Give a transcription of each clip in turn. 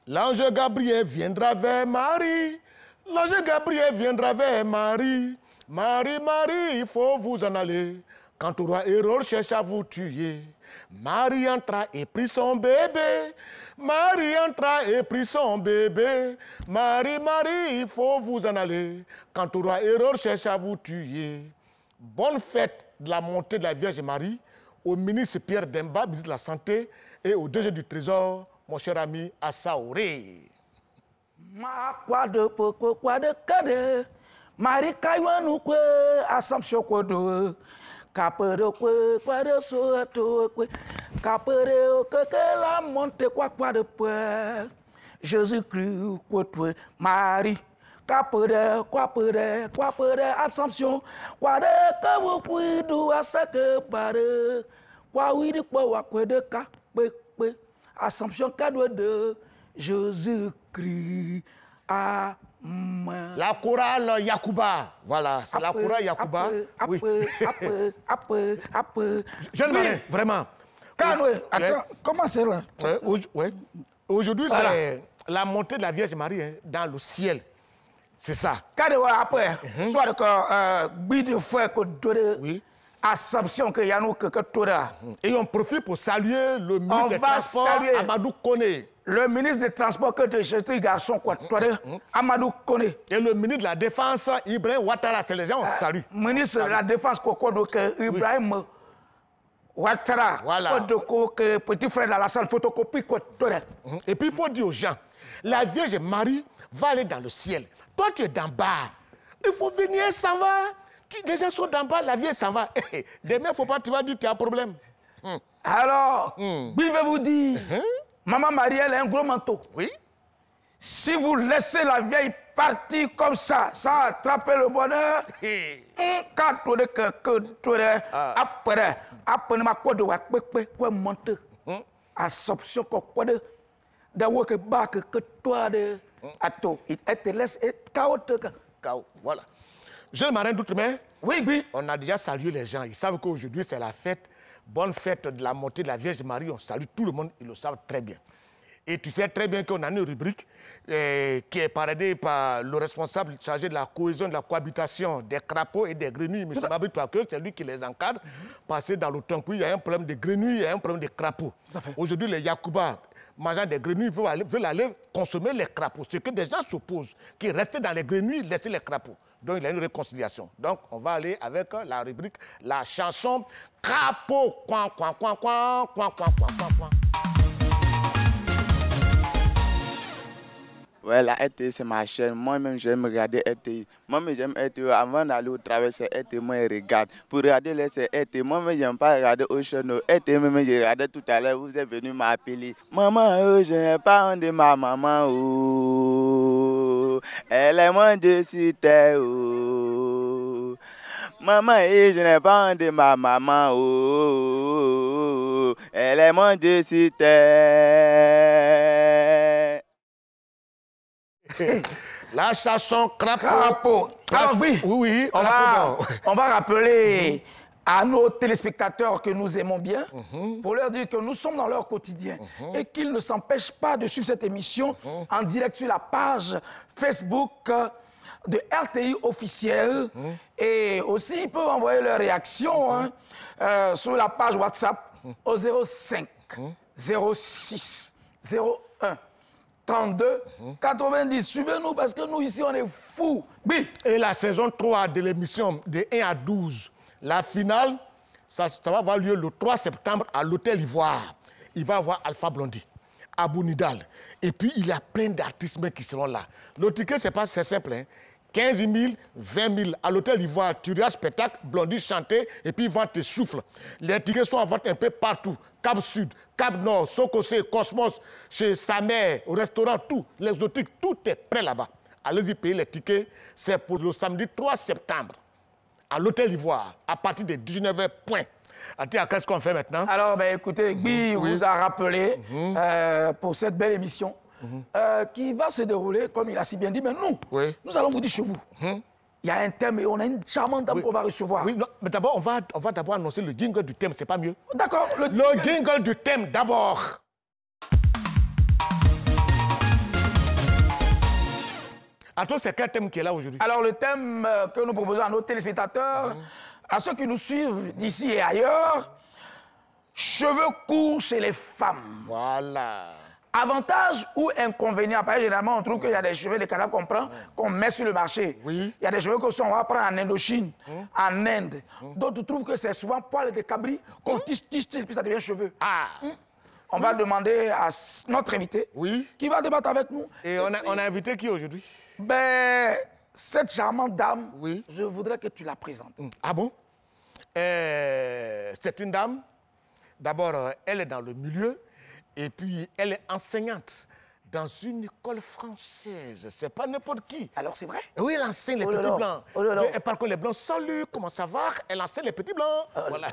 L'ange Gabriel viendra vers Marie. L'ange Gabriel viendra vers Marie. Marie, Marie, il faut vous en aller. Quand le roi Hérode cherche à vous tuer. Marie entra et prit son bébé. Marie entra et prit son bébé. Marie, Marie, il faut vous en aller. Quand le roi Hérode cherche à vous tuer. Bonne fête de la montée de la Vierge Marie au ministre Pierre Demba, ministre de la Santé, et au DG du Trésor, mon cher ami Assaoré. Ma quoi de cade, Marie Kaywanou kwe, Assumption kwe de, Capere quoi de soto kwe, Capere que la montée quoi de peu, Jésus-Christ quoi Marie. Capere, quoi Assumption, quoi de que vous pouvez do à ce que pare, quoi oui de quoi de ka, Assumption cadeau de Jésus-Christ. Amen. La chorale Yakuba, voilà, c'est la chorale Yakuba. Oui. Jeune Marin, vraiment. Attends, comment c'est là? Ouais. Aujourd'hui, c'est la montée de la Vierge Marie dans le ciel. C'est ça. Après, soit que bide frère que oui. Assumption que Yanou que toi. Et on profite pour saluer le ministre des Transports, Amadou Koné. Le ministre des Transports que tu jeté garçon quoi toi, Amadou Koné. Et le ministre de la Défense, Ibrahim Ouattara, c'est les gens, on salue. Ministre de la Défense, Ibrahim Ouattara. Voilà. Que petit frère dans la salle photocopie quoi toi. Et puis il faut dire aux gens, la Vierge Marie va aller dans le ciel. Toi, tu es d'en bas. Il faut venir, ça va. Les gens sont d'en bas, la Vierge s'en va. Demain, il ne faut pas, tu vas dire, tu as un problème. Alors, buvez-vous dire, Maman Marie, elle a un gros manteau. Oui. Si vous laissez la vieille partir comme ça, sans attraper le bonheur, quand tu es après ma code quoi monter, Assumption quoi de que bas que toi de ato, il te laisse chaotique. Voilà. Jeune Marin d'Outre-mer, oui. On a déjà salué les gens. Ils savent qu'aujourd'hui, c'est la fête. Bonne fête de la montée de la Vierge Marie. On salue tout le monde. Ils le savent très bien. Et tu sais très bien qu'on a une rubrique qui est paradée par le responsable chargé de la cohésion, de la cohabitation des crapauds et des grenouilles. M. Mabri Touakeu, c'est lui qui les encadre. Parce que dans le temps, il y a un problème de grenouilles, il y a un problème de crapauds. Aujourd'hui, les Yakuba, mangeant des grenouilles, veulent aller consommer les crapauds. Ce que des gens s'opposent, qui restent dans les grenouilles, laisser les crapauds. Donc, il y a une réconciliation. Donc, on va aller avec la rubrique, la chanson Crapaud. Coin, coin, coin, coin, coin, coin, coin, coin, coin. Ouais, la RTI, c'est ma chaîne. Moi-même, j'aime regarder RTI. Moi-même, j'aime RTI. Avant d'aller au travail, c'est RTI. Moi, je regarde. Pour regarder les c'est RTI. Moi-même, j'aime pas regarder au chaîne. RTI, même, j'ai regardé tout à l'heure. Vous êtes venu m'appeler. Maman, oh, je n'ai pas honte de ma maman. Oh, elle est mon Dieu sur terre. Oh, maman, je n'ai pas honte de ma maman. Oh, elle est mon Dieu sur terre. La chanson Crapaud. Alors oui, on va rappeler à nos téléspectateurs que nous aimons bien pour leur dire que nous sommes dans leur quotidien et qu'ils ne s'empêchent pas de suivre cette émission en direct sur la page Facebook de RTI officielle et aussi ils peuvent envoyer leurs réactions sur la page WhatsApp au 05 06 01 32 90. Suivez-nous parce que nous ici on est fous. Oui. Et la saison 3 de l'émission de 1 à 12, la finale, ça va avoir lieu le 3 septembre à l'Hôtel Ivoire. Il va y avoir Alpha Blondy, Abou Nidal. Et puis il y a plein d'artistes qui seront là. Le ticket, c'est simple. 15 000, 20 000 à l'Hôtel Ivoire. Tu regardes spectacle, Blondy chanter et puis ils vont te souffler. Les tickets sont en vente un peu partout. Cap Sud, Cap Nord, Sokosé, Cosmos, chez sa mère, au restaurant, tout, l'exotique, tout est prêt là-bas. Allez-y payer les tickets. C'est pour le samedi 3 septembre à l'Hôtel Ivoire, à partir de 19h point. Qu'est-ce qu'on fait maintenant? Alors, écoutez, Guy vous a rappelé pour cette belle émission qui va se dérouler, comme il a si bien dit, mais nous allons vous dire chez vous. Il y a un thème et on a une charmante dame qu'on va recevoir. Oui, non, mais d'abord, on va d'abord annoncer le jingle du thème, c'est pas mieux? D'accord. Le jingle du thème d'abord. Attends, c'est quel thème qui est là aujourd'hui? Alors, le thème que nous proposons à nos téléspectateurs, à ceux qui nous suivent d'ici et ailleurs, cheveux courts chez les femmes. Voilà. Avantage ou inconvénient? Parce que généralement, on trouve qu'il y a des cheveux, des cadavres qu'on prend, qu'on met sur le marché. Oui. Il y a des cheveux qu'on va prendre en Indochine, en Inde. D'autres trouvent que c'est souvent poils de cabri qu'on tisse, puis ça devient cheveux. Ah. On va demander à notre invité Oui. qui va débattre avec nous. Et on a invité qui aujourd'hui? Ben, cette charmante dame, Oui. je voudrais que tu la présentes. Ah bon? C'est une dame. D'abord, elle est dans le milieu. Et puis, elle est enseignante dans une école française. C'est pas n'importe qui. Alors, c'est vrai? Oui, elle enseigne les Oh là petits là. blancs. Oh là là. Elle parle que les blancs, salut, comment ça va? Elle enseigne les petits blancs. Voilà.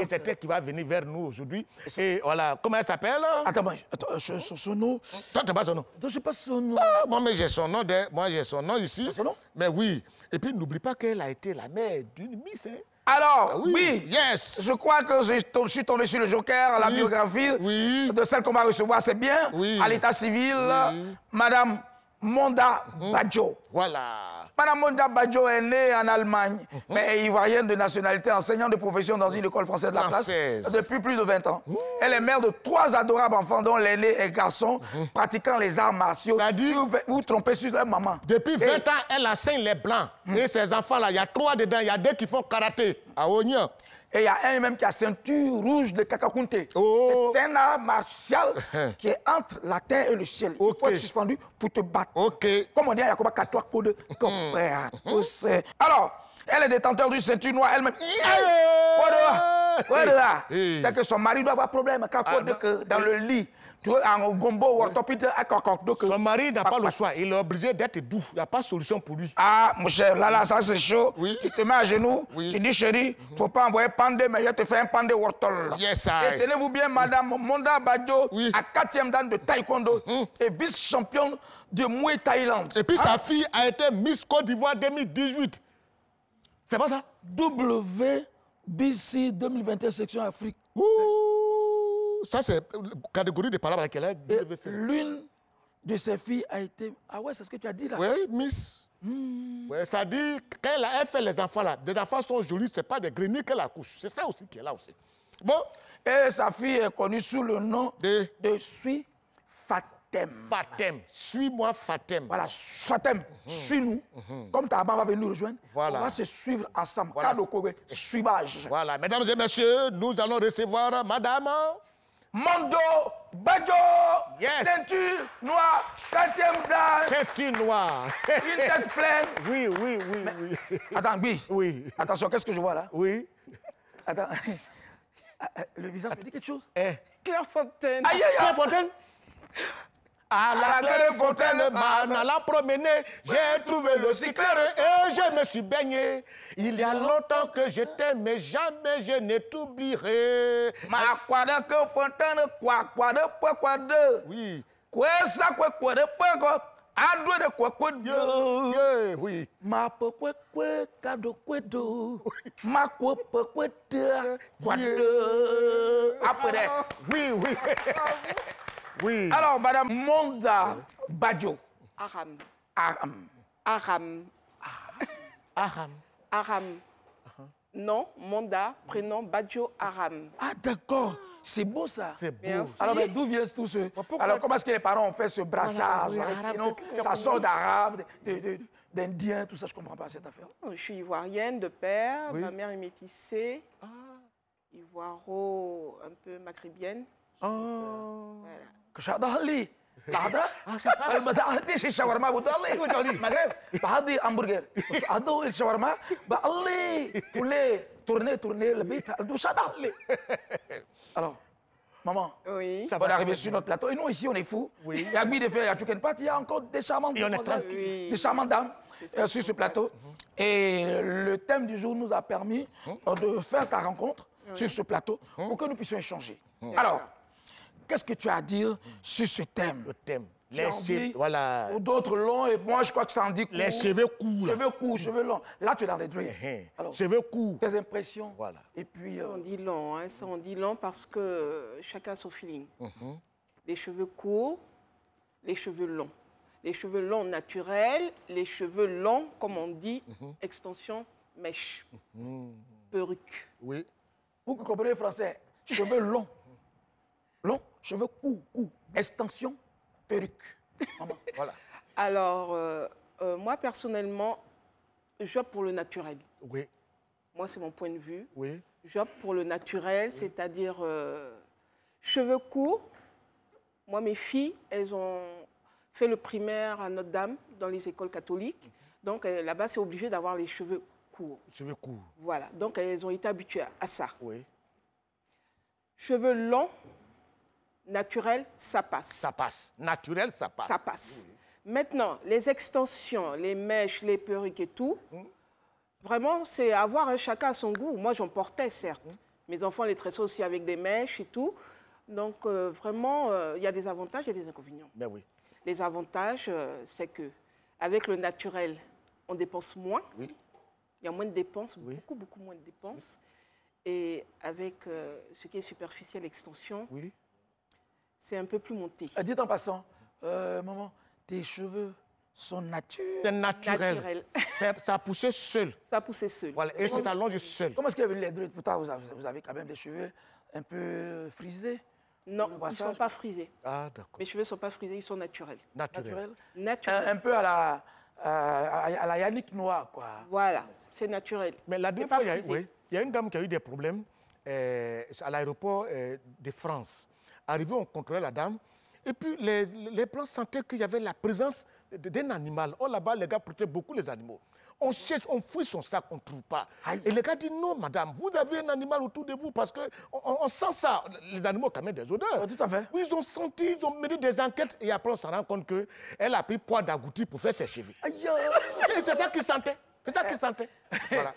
Et c'est elle qui va venir vers nous aujourd'hui. Et voilà, comment elle s'appelle? Attends, son nom. Toi, tu n'as pas son nom? Je sais pas son nom. Ah, moi, mais j'ai son nom. Moi, j'ai son nom ici. Son nom? Mais oui. Et puis, n'oublie pas qu'elle a été la mère d'une Miss. Hein? Alors, Oui. oui. Yes. Je crois que je suis tombé sur le Joker, la Oui. biographie Oui. de celle qu'on va recevoir, c'est bien. Oui. À l'état civil, Oui. Madame Monda Badjo. Voilà. Madame Monda Badjo est née en Allemagne, mais est ivoirienne de nationalité, enseignante de profession dans une école française de la place Française. depuis plus de 20 ans. Elle est mère de 3 adorables enfants, dont l'aîné est garçon, pratiquant les arts martiaux. C'est-à-dire- Vous trompez sur leur maman. Depuis 20 Et- ans, elle enseigne les blancs. Et ces enfants-là, il y a 3 dedans. Il y a 2 qui font karaté à Ognan. Et il y a un même qui a ceinture rouge de Kakakunte. Oh. C'est un art martial qui est entre la terre et le ciel. Il Ok. faut être suspendu pour te battre. OK. Comme on dit à Yakoba Katoa Kode. Alors, elle est détenteur du ceinture noire elle-même. Hey. C'est que son mari doit avoir problème. Quand dans le lit, tu vois, en gombo, orthopédie, Son mari n'a pas le choix. Il est obligé d'être doux. Il n'y a pas de solution pour lui. Ah, mon cher, là, ça c'est chaud. Oui. Tu te mets à genoux, Oui. tu dis, chérie, faut pas envoyer pandé, mais je te fais un pandé wortol. Yes, Et I. tenez-vous bien, madame Monda Badjo, Oui. à 4e dan de taekwondo et vice-championne de Muay Thaïlande. Et puis sa fille a été Miss Côte d'Ivoire 2018. C'est pas ça? WBC 2021 section Afrique. Ouh, ça, c'est la catégorie de palabres qu'elle a. Et l'une de ses filles a été... Ah ouais, c'est ce que tu as dit là. Oui, Miss. Ouais, ça dit, quand elle fait les enfants là, des enfants sont jolis, ce n'est pas des grenouilles qu'elle accouche. C'est ça aussi qui est là aussi. Bon, Et sa fille est connue sous le nom de de Sui Fatem. Fatem. Suis-moi, Fatem. Voilà, Fatem, suis-nous. Comme ta maman va venir nous rejoindre, Voilà. on va se suivre ensemble. Voilà. Kadokore, suivage. Voilà, mesdames et messieurs, nous allons recevoir madame. Mondo Badjo, Yes. ceinture noire, 4e dan, C'est une noire. une tête pleine. Oui, oui, oui, oui. Attends, Gui. Oui. Attention, qu'est-ce que je vois là? Oui. Attends. Le visage me dit quelque chose? Eh. Clairefontaine. Aïe, aïe, Claire aïe. Fontaine. À la Clairefontaine, en allant promener, j'ai trouvé le cycleur et je me suis baigné. Il y a longtemps que je t'aime, mais jamais je ne t'oublierai. Ma kwada que fontaine, quoi de. Oui. Quoi ça, quoi de, adoué de quoi de. Yeah, oui. Ma quoi, kado quoi de. Ma quoi de, quoi de. Après. Oui, oui. Oui. Alors, madame Monda Badjo. Aram. Aram. Aram. Aham. Aram. Nom, Monda, prénom Badjo Aram. Ah, d'accord. C'est beau ça. C'est beau. Merci. Alors, mais d'où vient tout ce... pourquoi- Alors, comment est-ce que les parents ont fait ce brassage? Voilà, oui, avec- arabe, sinon, c'est- ça sort d'arabe, d'indien, tout ça, je ne comprends pas cette affaire. Je suis ivoirienne de père. Oui. Ma mère est métissée. Ivoiro, un peu maghrébienne. Oh. Voilà. Keshadali. Ada? Ada si shawarma butali. Maghreb. Bahadi hamburger. Ada il shawarma. Bali. Poulet. Tourner le bit. Du shadali. Alors, maman. Oui. On est arrivé sur notre plateau. Et nous, ici, on est fous. Oui. Il y a Gui de faire, il y a Tuken Pat, il y a encore des charmantes Et on est demoiselles, tranquille. des charmantes dames sur ce plateau. Et le thème du jour nous a permis de faire ta rencontre sur ce plateau pour que nous puissions échanger. Alors, qu'est-ce que tu as à dire sur ce thème? Le thème. Tu Les as envie, cheveux, voilà. ou d'autres longs, et moi, je crois que ça en dit court. Les cheveux courts. là. Cheveux courts, cheveux longs. Là, tu es dans des dreads. Alors, Cheveux courts. tes impressions. Voilà. Et puis, Ça en dit long, hein. Ça en dit long parce que chacun a son feeling. Les cheveux courts, les cheveux longs. les cheveux longs naturels, les cheveux longs, comme on dit, extension, mèche, perruque. Oui. Vous qui comprenez le français, cheveux longs. Longs, cheveux courts, extension, perruque. Maman. Voilà. Alors, moi, personnellement, j'opte pour le naturel. Oui. Moi, c'est mon point de vue. Oui. J'opte pour le naturel, c'est-à-dire cheveux courts. Moi, mes filles, elles ont fait le primaire à Notre-Dame, dans les écoles catholiques. Donc, là-bas, c'est obligé d'avoir les cheveux courts. Cheveux courts. Voilà. Donc, elles ont été habituées à ça. Oui. Cheveux longs, naturels, ça passe. Ça passe. Naturel, ça passe. Ça passe. Maintenant, les extensions, les mèches, les perruques et tout, vraiment, c'est avoir un chacun à son goût. Moi, j'en portais, certes. Mes enfants les tressaient aussi avec des mèches et tout. Donc, vraiment, il y a des avantages et des inconvénients. Mais oui. Les avantages, c'est que avec le naturel, on dépense moins. Oui. Il y a moins de dépenses, Oui. beaucoup moins de dépenses. Et avec ce qui est superficiel, extension, Oui. c'est un peu plus monté. Dites en passant, maman, tes cheveux sont naturels. C'est naturel. Naturel. Ça a poussé seul. Ça poussait seul. Voilà. Et ça s'allonge seul. Comment est-ce qu'il y a venu les druides? Pourtant, vous avez quand même des cheveux un peu frisés. Non, Le ils ne passage. sont pas frisés. Ah, d'accord. Mes cheveux ne sont pas frisés, ils sont naturels. Naturel. Naturels. Un peu à la Yannick Noir, quoi. Voilà, c'est naturel. Mais la C'est dernière pas fois, frisé. il y a une dame qui a eu des problèmes à l'aéroport de France. Arrivé, on contrôlait la dame. Et puis, les plans sentaient qu'il y avait la présence d'un animal. Oh, là-bas, les gars portaient beaucoup les animaux. On cherche, on fouille son sac, on ne trouve pas. Et les gars disent, non, madame, vous avez un animal autour de vous parce qu'on on sent ça. Les animaux, quand même, des odeurs. Tout à fait. Oui, ils ont senti, ils ont mené des enquêtes. Et après, on se rend compte qu'elle a pris poids d'agouti pour faire ses cheveux. Aïe, C'est ça qu'ils sentaient. C'est ça qu'ils sentaient. Voilà.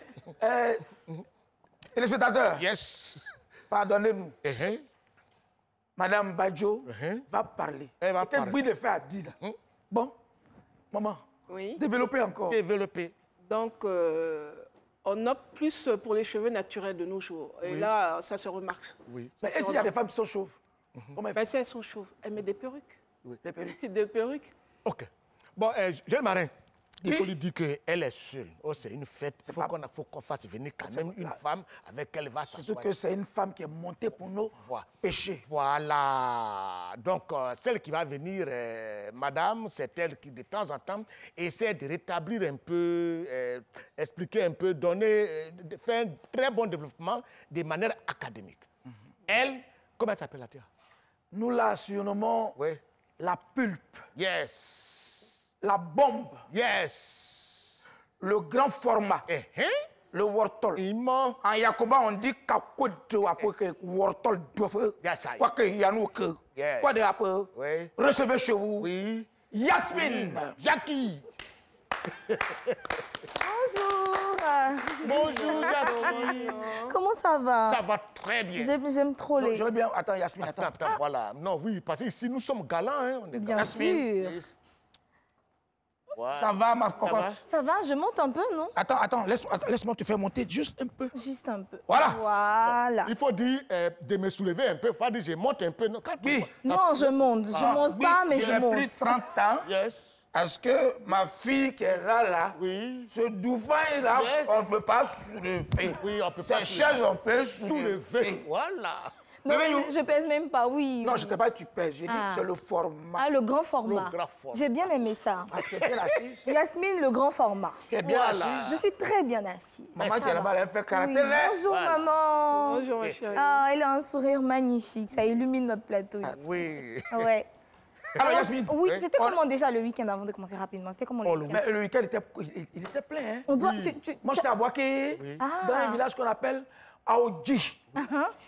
téléspectateurs, Yes. pardonnez-nous. Uh-huh. Madame Badjo Uh-huh. va parler. Elle va C'est un parler. bruit de fait à dire. Là. Bon, maman, Oui. développez encore. Développé. Donc, on opte plus pour les cheveux naturels de nos jours. Et Oui. là, ça se remarque. Oui. Mais est-ce qu'il y a des femmes qui sont chauves? Comment elles Ben, si elles sont chauves, elles mettent des perruques. Les perruques. Des perruques. OK. Bon, jeune marin, il Oui. faut lui dire qu'elle est seule. Oh, c'est une fête. Il faut pas- qu'on fasse venir quand même une femme avec elle va Surtout s'asseoir. que c'est une femme qui est montée pour nos Voilà. péchés. Voilà. Donc, celle qui va venir, madame, c'est elle qui, de temps en temps, essaie de rétablir un peu, expliquer un peu, donner, faire un très bon développement de manière académique. Elle, comment elle s'appelle la tia? Nous la surnommons Oui. la pulpe, Yes. la bombe, Yes. le grand format, le wortol. Il ment. En Yakoba, on dit kakodo après que wortol doivent. Yes, I- Quoi que Yanouke. Yes. Quoi de après? Oui. Recevez chez vous. Oui. Yasmine. Jackie. Bonjour. Bonjour, Jackie. Comment ça va? Ça va très bien. J'aime trop les... J'aurais bien. Attends, Yasmine, attends. Attends, voilà. Non, oui, parce que ici, nous sommes galants. Hein. On est Bien galants. sûr. Yes. Voilà. Ça va, ma va? cocotte? Ça va, je monte un peu, non? Attends, laisse-moi te faire monter juste un peu. Juste un peu. Voilà. Voilà. Il faut dire de me soulever un peu. Il faut pas dire je monte un peu. Non, quand Oui. Non, je monte. Je monte Oui, pas, mais je j'ai monte. plus de 30 ans. Yes. Est-ce que ma fille qui est là, Oui. ce douvain là, Yes. on ne peut pas soulever. Oui, on peut pas Ces chaises, on peut soulever. soulever. Voilà. Non, Mais je pèse même pas, oui. Non, je ne t'ai pas dit tu pèses, j'ai dit Ah. c'est le format. Ah, le grand format. Le grand format. J'ai bien aimé ça. Ah, tu es bien assise? Yasmine, le grand format. Tu es bien Voilà. Je assise? suis très bien assise. Maman qui est là-bas, elle fait Oui. karaté. Bonjour, maman. Bonjour, ma chérie. Ah, elle a un sourire magnifique. Ça illumine notre plateau ici. Oui. Ouais. Alors, Yasmine, Oui, Oui. c'était comment déjà le week-end avant de commencer rapidement? C'était comment le Oh, le week-end? mais le week-end il était plein. Hein? On doit... Moi, j'étais à Boaké, Ah. dans un village qu'on appelle Aoudji.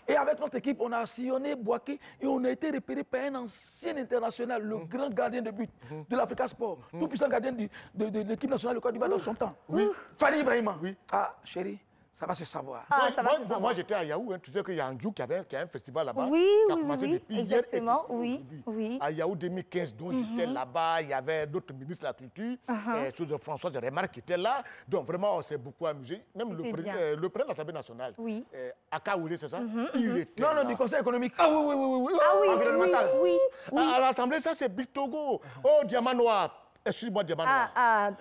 Et avec notre équipe, on a sillonné Boaké et on a été repéré par un ancien international, le grand gardien de but de l'Africa Sport, tout puissant gardien de l'équipe nationale de Côte d'Ivoire dans son temps. Fanny Ibrahima. Oui. Ah, chérie, ça va se savoir. Ah, ça va, moi, c'est ça. moi, j'étais à Yaou. Hein. Tu sais qu'il y a Andjou qui a un festival là-bas. Oui, qui a oui, commencé oui, depuis exactement, hier et oui, aujourd'hui. oui. À Yaou 2015, dont j'étais là-bas. Il y avait d'autres ministres de la Culture. François Remarque qui était là. Donc vraiment, on s'est beaucoup amusé. Même le C'était bien. le président de l'Assemblée nationale, Oui. Akaoulé, c'est ça? Il était Non, là. non, du Conseil économique. Ah oui, oui, oui, oui. Ah oui, oui, Environnemental. oui, oui. À l'Assemblée, ça c'est Big Togo. Oh, Diamant Noir. Excuse-moi, Diamant.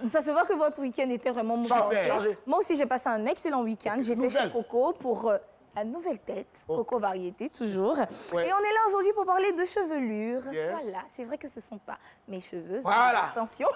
Ça se voit que votre week-end était vraiment mouvementé. Super. Moi aussi, j'ai passé un excellent week-end. J'étais chez Coco pour la nouvelle tête, Coco Variété, toujours. Ouais. Et on est là aujourd'hui pour parler de chevelure. Yes. Voilà, c'est vrai que ce ne sont pas mes cheveux, Voilà. c'est extension.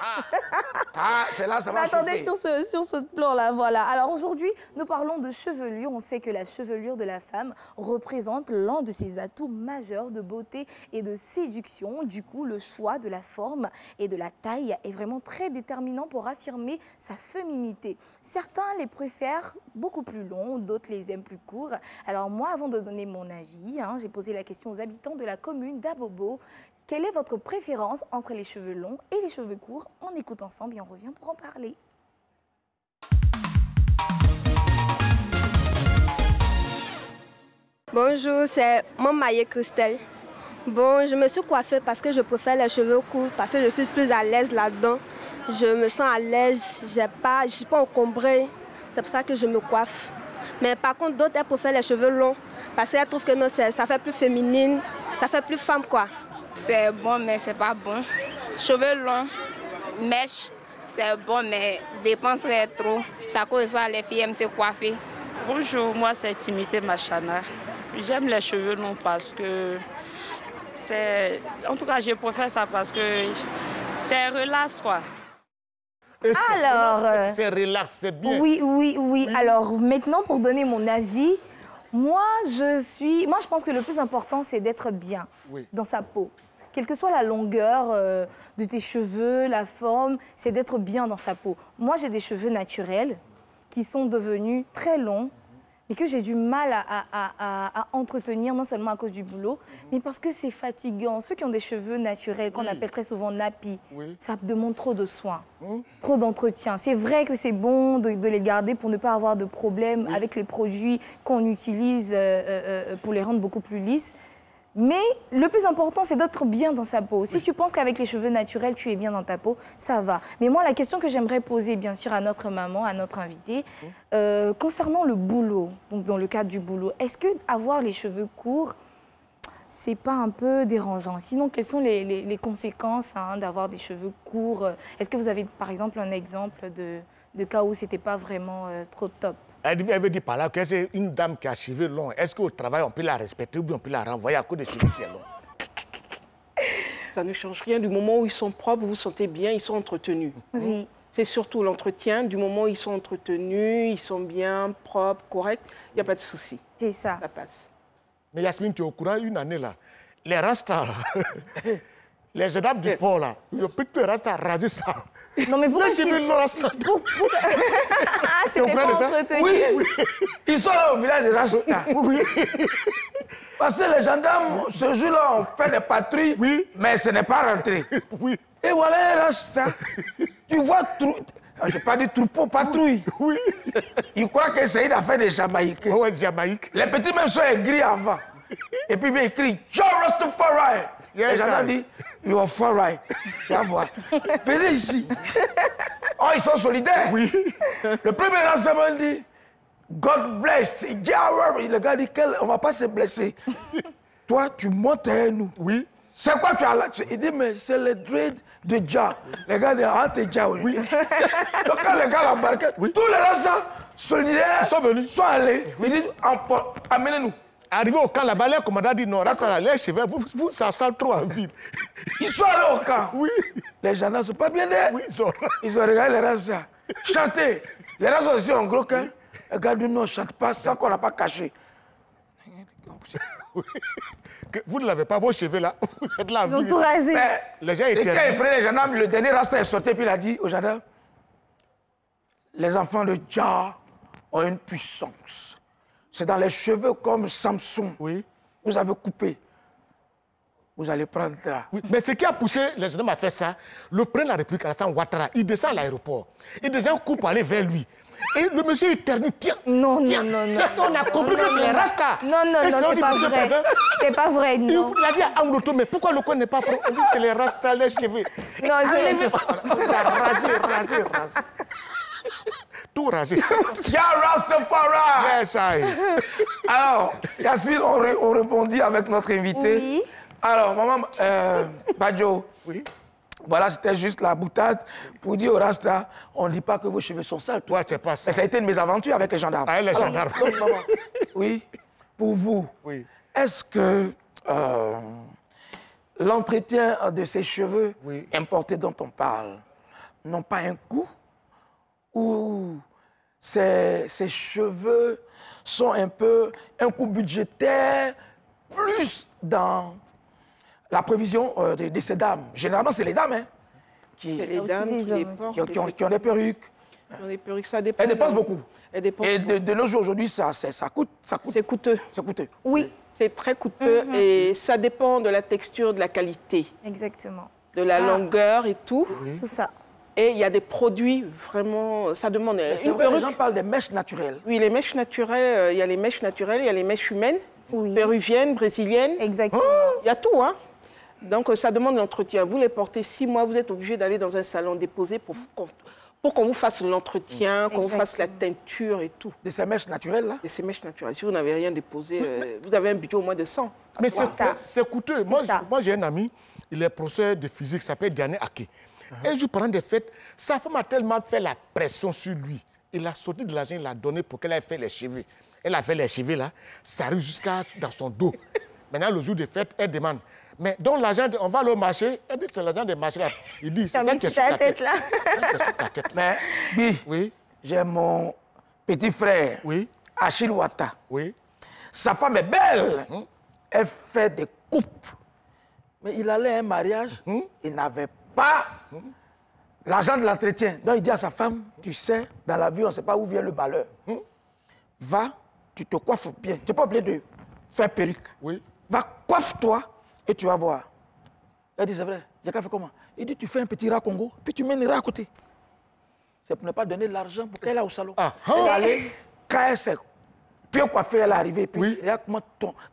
C'est là, ça va Attendez, chauffer. sur ce plan-là, voilà. Alors aujourd'hui, nous parlons de chevelure. On sait que la chevelure de la femme représente l'un de ses atouts majeurs de beauté et de séduction. Du coup, le choix de la forme et de la taille est vraiment très déterminant pour affirmer sa féminité. Certains les préfèrent beaucoup plus longs, d'autres les aiment plus courts. Alors moi, avant de donner mon avis, j'ai posé la question aux habitants de la commune d'Abobo. Quelle est votre préférence entre les cheveux longs et les cheveux courts? On écoute ensemble et on revient pour en parler. Bonjour, c'est Maman Christelle. Bon, je me suis coiffée parce que je préfère les cheveux courts, parce que je suis plus à l'aise là-dedans. Je me sens à l'aise, je ne suis pas encombrée. C'est pour ça que je me coiffe. Mais par contre, d'autres, elles préfèrent les cheveux longs parce qu'elles trouvent que non, ça fait plus féminine, ça fait plus femme, quoi. C'est bon, mais c'est pas bon. Cheveux longs, mèches, c'est bon, mais dépenser trop. C'est à cause de ça les filles aiment se coiffer. Bonjour, moi c'est Timité Machana. J'aime les cheveux longs parce que c'est... En tout cas, je préfère ça parce que c'est relax, quoi. Alors, c'est relax, c'est bien. Oui. Alors, maintenant, pour donner mon avis, moi, je pense que le plus important, c'est d'être bien dans sa peau. Quelle que soit la longueur de tes cheveux, la forme, c'est d'être bien dans sa peau. Moi, j'ai des cheveux naturels qui sont devenus très longs, mais que j'ai du mal à entretenir, non seulement à cause du boulot, mais parce que c'est fatigant. Ceux qui ont des cheveux naturels, qu'on appelle très souvent nappis, ça demande trop de soins, trop d'entretien. C'est vrai que c'est bon de les garder pour ne pas avoir de problème avec les produits qu'on utilise pour les rendre beaucoup plus lisses. Mais le plus important, c'est d'être bien dans sa peau. Si tu penses qu'avec les cheveux naturels, tu es bien dans ta peau, ça va. Mais moi, la question que j'aimerais poser, bien sûr, à notre maman, à notre invitée, concernant le boulot, donc dans le cadre du boulot, est-ce que avoir les cheveux courts, c'est pas un peu dérangeant? Sinon, quelles sont les conséquences d'avoir des cheveux courts? Est-ce que vous avez, par exemple, un exemple de cas où c'était pas vraiment trop top? Elle veut dire par là que c'est une dame qui a cheveux longs. Est-ce qu'au travail, on peut la respecter ou bien on peut la renvoyer à cause des cheveux qui est long? Ça ne change rien. Du moment où ils sont propres, vous vous sentez bien, ils sont entretenus. Oui. C'est surtout l'entretien. Du moment où ils sont entretenus, ils sont bien, propres, corrects, il n'y a pas de souci. C'est ça. Ça passe. Mais Yasmine, tu es au courant, une année là, les rastas, les étapes du port là, le petit rasta raser ça. Non, mais pourquoi Les cheveux longs rasta. Ah, c'était pas entretenu. Oui. Ils sont là au village de Rasta. Oui. Parce que les gendarmes, ce jour-là, ont fait des patrouilles, mais ce n'est pas rentré. Oui. Et voilà un Rasta. Tu vois, je n'ai pas dit troupeau, patrouille. Oui. Ils croient que c'est une affaire de Jamaïque. Ouais, Jamaïque. Les petits même sont aigris avant. Et puis ils viennent écrire John Rastafari. Les gendarmes disent You are far right. Tu vas voir. Venez ici. Oh, ils sont solidaires. Oui. Le premier Rasta dit God bless. Le gars dit on ne va pas se blesser. Toi, tu montes à nous. Oui. C'est quoi tu as là? Il dit, mais c'est le dread de Dja. Les gars disent, ah, t'es Dja, oui. Donc quand les gars l'embarquent, tous les Rasta solidaires sont allés. Ils disent, amenez-nous. Arrivé au camp, là-bas, le commandant dit non, Rasta, les cheveux, vous, ça sent trop en ville. Ils sont allés au camp. Oui. Les gendarmes ne sont pas bien nés. Oui, ils ont regardé les Rasta chanter. Les Rasta aussi ont gros cœur. Les gars disent, non, on ne chante pas sans qu'on n'a pas caché. Vous ne l'avez pas, vos cheveux là, vous êtes là. Ils ont tout rasé. Les gens étaient... étaient... Et quand il ferait les gendarmes, le dernier Rasta est sauté, puis il a dit aux gendarmes, les enfants de Dja ont une puissance. C'est dans les cheveux comme Samson. Oui. Vous avez coupé. Vous allez prendre là. Oui. Mais ce qui a poussé les gendarmes à faire ça, le président de la République, Alassane Ouattara, il descend à l'aéroport. Et des gens courent pour aller vers lui. Et le monsieur éternue, tiens, non. On a compris que c'est les Rastas. Non, c'est pas vrai. C'est pas vrai, non. Il a dit à Amloto, mais pourquoi le coin n'est pas propre? On dit c'est les Rastas, les cheveux. Non, c'est... On a rasé. Tout rasé. Ya Rastafari! Yes, I. Alors, Yasmine, on répondit avec notre invité. Oui. Alors, maman Badjo, Voilà, c'était juste la boutade pour dire au Rasta, on ne dit pas que vos cheveux sont sales. Ouais, c'est pas ça. Mais ça a été une mésaventures avec les gendarmes. Ah, les gendarmes. Donc, maman, oui, pour vous, Oui. est-ce que l'entretien de ces cheveux Oui. importés dont on parle n'ont pas un coût? Ou ces cheveux sont un peu un coût budgétaire plus dans la prévision de ces dames? Généralement, c'est les dames hein, qui, C'est les dames qui les portent. qui ont des perruques. Les perruques, ça dépend. Elles dépensent beaucoup. Elles dépensent Et beaucoup. de nos jours, aujourd'hui, ça coûte. C'est coûteux. C'est coûteux. Oui, C'est très coûteux et ça dépend de la texture, de la qualité, exactement. de la longueur et tout. Tout ça. Et il y a des produits vraiment, ça demande C'est une vrai, les perruque. gens parlent des mèches naturelles. Oui, les mèches naturelles, il y a les mèches naturelles, il y a les mèches humaines, Oui. péruviennes, brésiliennes. Exactement. Il y a tout, hein. Donc ça demande l'entretien. Vous les portez 6 mois, vous êtes obligé d'aller dans un salon déposé pour qu'on vous fasse l'entretien, qu'on vous fasse la teinture et tout. De ces mèches naturelles, là. Et ces mèches naturelles, si vous n'avez rien déposé, vous avez un budget au moins de 100. Mais ça. c'est coûteux. C'est ça. Moi, j'ai un ami, il est professeur de physique, il s'appelle Diane Ake. Et je pendant des fêtes, sa femme a tellement fait la pression sur lui. Il a sorti de l'argent, il l'a donné pour qu'elle ait fait les cheveux. Elle a fait les cheveux, là, ça arrive jusqu'à dans son dos. Maintenant, le jour des fêtes, elle demande. Mais donc, l'argent, on va aller au marché, elle dit c'est l'argent des marchés, là. Il dit, c'est T'as ça mis qui est sur sur ta tête, là. C'est sur ta tête. Mais, Bi, Oui, j'ai mon petit frère, oui, Achille Ouattara. oui. Sa femme est belle. Elle fait des coupes. Mais il allait à un mariage, il n'avait pas l'argent de l'entretien. Donc il dit à sa femme, tu sais, dans la vie, on ne sait pas où vient le malheur. Va, tu te coiffes bien. Tu n'es pas obligé de faire perruque. Oui. Va, coiffe-toi et tu vas voir. Elle dit, c'est vrai. J'ai qu'à faire comment? Il dit, tu fais un petit rat Congo, puis tu mets une rat à côté. C'est pour ne pas donner l'argent pour qu'elle aille au salon. Ah, Elle est allée, quand elle s'est bien coiffée, elle est arrivée. Puis Oui. regarde comment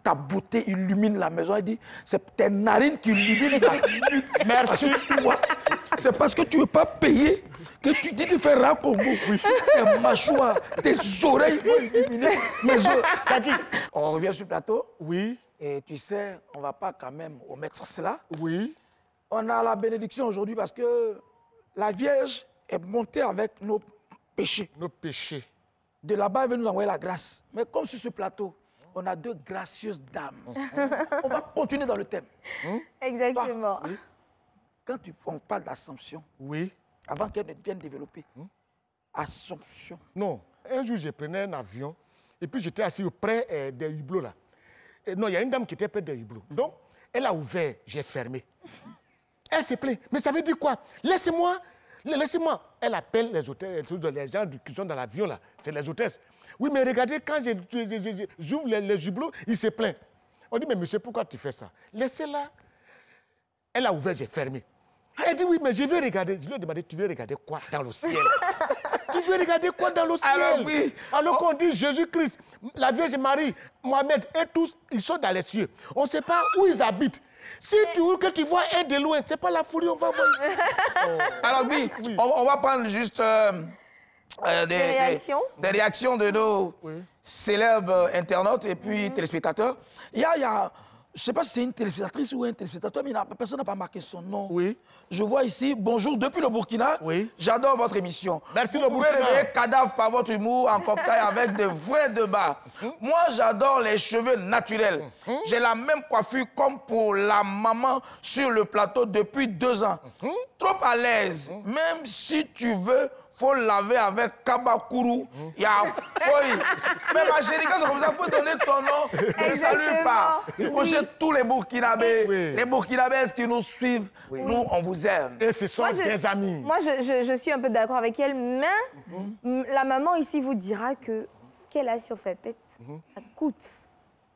ta beauté illumine la maison. Elle dit, c'est tes narines qui illuminent la nuque. Merci. C'est parce que tu ne veux pas payer que tu dis de faire rat Congo. Oui. Tes mâchoires, tes oreilles vont illuminer mes yeux. On revient sur le plateau. Oui, Et tu sais, on ne va pas quand même omettre cela. oui. On a la bénédiction aujourd'hui parce que la Vierge est montée avec nos péchés. Nos péchés. De là-bas, elle veut nous envoyer la grâce. Mais comme sur ce plateau, on a deux gracieuses dames. On va continuer dans le thème. Exactement. Quand on parle d'Assomption, Oui. avant qu'elle ne vienne développer, Assomption. Non, un jour, je prenais un avion et puis j'étais assis auprès des hublots là. Et non, il y a une dame qui était près des hublots. Donc, elle a ouvert, j'ai fermé. Elle s'est plainte. Mais ça veut dire quoi? Laissez-moi. Laissez-moi. Elle appelle les hôtesses, les gens qui sont dans l'avion là. C'est les hôtesses. Oui, mais regardez, quand j'ouvre les hublots, il se plaint. On dit, mais monsieur, pourquoi tu fais ça? Laissez-la. Elle a ouvert, j'ai fermé. Elle dit, oui, mais je vais regarder. Je lui ai demandé, tu veux regarder quoi dans le ciel? Tu veux regarder quoi dans le ciel? Alors, oui. Alors qu'on dit Jésus-Christ, la Vierge Marie, Mohamed et tous, ils sont dans les cieux. On ne sait pas où ils habitent. Si que tu vois un de loin, ce n'est pas la folie, on va voir ici. Alors, oui, Oui. on va prendre juste des réactions de nos célèbres internautes et puis téléspectateurs. Il y a je ne sais pas si c'est une téléspectatrice ou un téléspectateur, mais personne n'a pas marqué son nom. Oui. Je vois ici, bonjour depuis le Burkina. Oui. J'adore votre émission. Merci, Vous le pouvez Burkina. réveiller cadavre par votre humour en cocktail avec de vrais débats. Moi, j'adore les cheveux naturels. J'ai la même coiffure comme pour la maman sur le plateau depuis 2 ans. Trop à l'aise. Même si tu veux, faut laver avec Kabakuru. Il y a feuille. Mais ma chérie, quand c'est comme ça, il faut donner ton nom. Je salue pas. Moi, tous les Burkinabés, Oui. les Burkinabèses qui nous suivent, nous, on vous aime. Et ce sont des amis. Moi, je suis un peu d'accord avec elle, mais la maman ici vous dira que ce qu'elle a sur sa tête, ça coûte.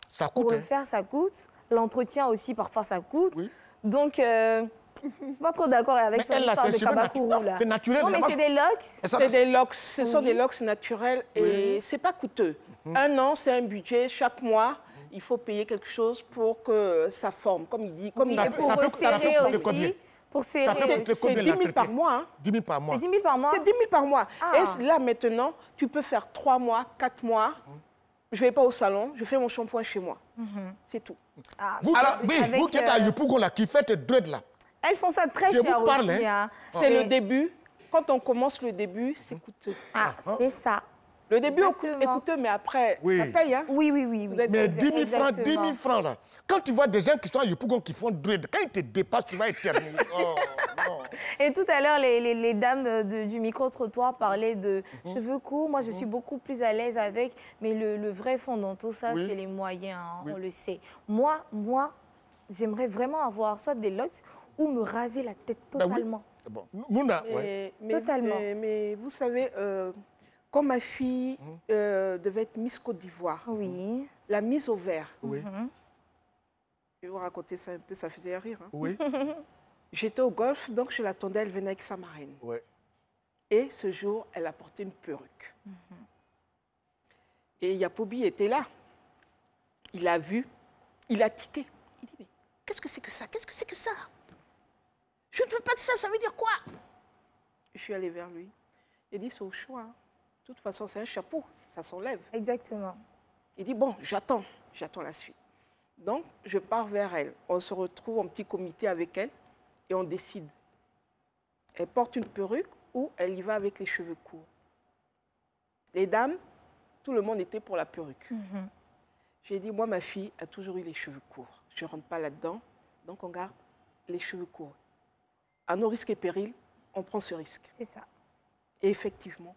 Ça Pour coûte. le faire, ça coûte. L'entretien aussi, parfois, ça coûte. Oui. Donc, je suis pas trop d'accord avec Mais son elle, là, histoire c'est de cheveux Kabakuru, naturels. là. C'est naturel. Non, mais Moi, c'est des locks. C'est des locks, ce sont des locks naturels et c'est pas coûteux. 1 an, c'est un budget. Chaque mois, il faut payer quelque chose pour que ça forme, comme il dit. Comme Oui, il et pour ça peut resserrer coûter combien? aussi. Pour serrer peut coûter aussi. combien? C'est 10 000 par l'entretien? mois. Hein. 10 000 par mois. C'est 10 000 par mois. C'est 10 000 par mois. Ah. Et là, maintenant, tu peux faire 3 mois, 4 mois. Je ne vais pas au salon, je fais mon shampoing chez moi. C'est tout. Ah, Vous, Alors, oui, vous qui êtes à Yopougon, là, qui faites dread là. Elles font ça très cher aussi. Hein. C'est le début. Quand on commence le début, c'est coûteux. Ah, c'est ça. Le début est coûteux, mais après, ça paye. Hein? Oui. Mais 10 000 francs, là. Quand tu vois des gens qui sont à Yopougon qui font dread, quand ils te dépassent, tu vas éternuer. Oh, non. Et tout à l'heure, les dames du micro-trottoir parlaient de cheveux courts. Moi, je suis beaucoup plus à l'aise avec. Mais le vrai fond dans tout ça, c'est les moyens. Hein, on le sait. Moi, j'aimerais vraiment avoir soit des locks ou me raser la tête totalement. Bon. Totalement. Mais vous savez... Quand ma fille devait être Miss Côte d'Ivoire, la mise au vert, je vais vous raconter ça un peu, ça faisait rire. Hein. Oui. J'étais au golf, donc je l'attendais, elle venait avec sa marraine. Oui. Et ce jour, elle a porté une perruque. Et Yapobi était là. Il a vu, il a tiqué. Il dit, mais qu'est-ce que c'est que ça? Qu'est-ce que c'est que ça? Je ne veux pas de ça, ça veut dire quoi? Je suis allée vers lui. Il dit, c'est au choix. Hein. De toute façon, c'est un chapeau, ça s'enlève. Exactement. Il dit, bon, j'attends la suite. Donc, je pars vers elle. On se retrouve en petit comité avec elle et on décide. Elle porte une perruque ou elle y va avec les cheveux courts. Les dames, tout le monde était pour la perruque. J'ai dit, moi, ma fille a toujours eu les cheveux courts. Je ne rentre pas là-dedans, donc on garde les cheveux courts. À nos risques et périls, on prend ce risque. C'est ça. Et effectivement,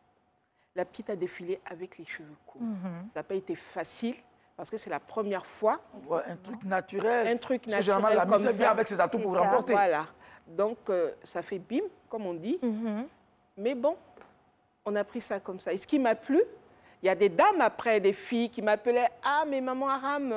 la petite a défilé avec les cheveux courts. Ça n'a pas été facile parce que c'est la première fois. Ouais, un truc naturel. Un truc naturel. Généralement, la mise est bien avec ses atouts pour remporter. Voilà. Donc, ça fait bim, comme on dit. Mais bon, on a pris ça comme ça. Et ce qui m'a plu, il y a des dames après, des filles qui m'appelaient « Ah, mais maman Aram,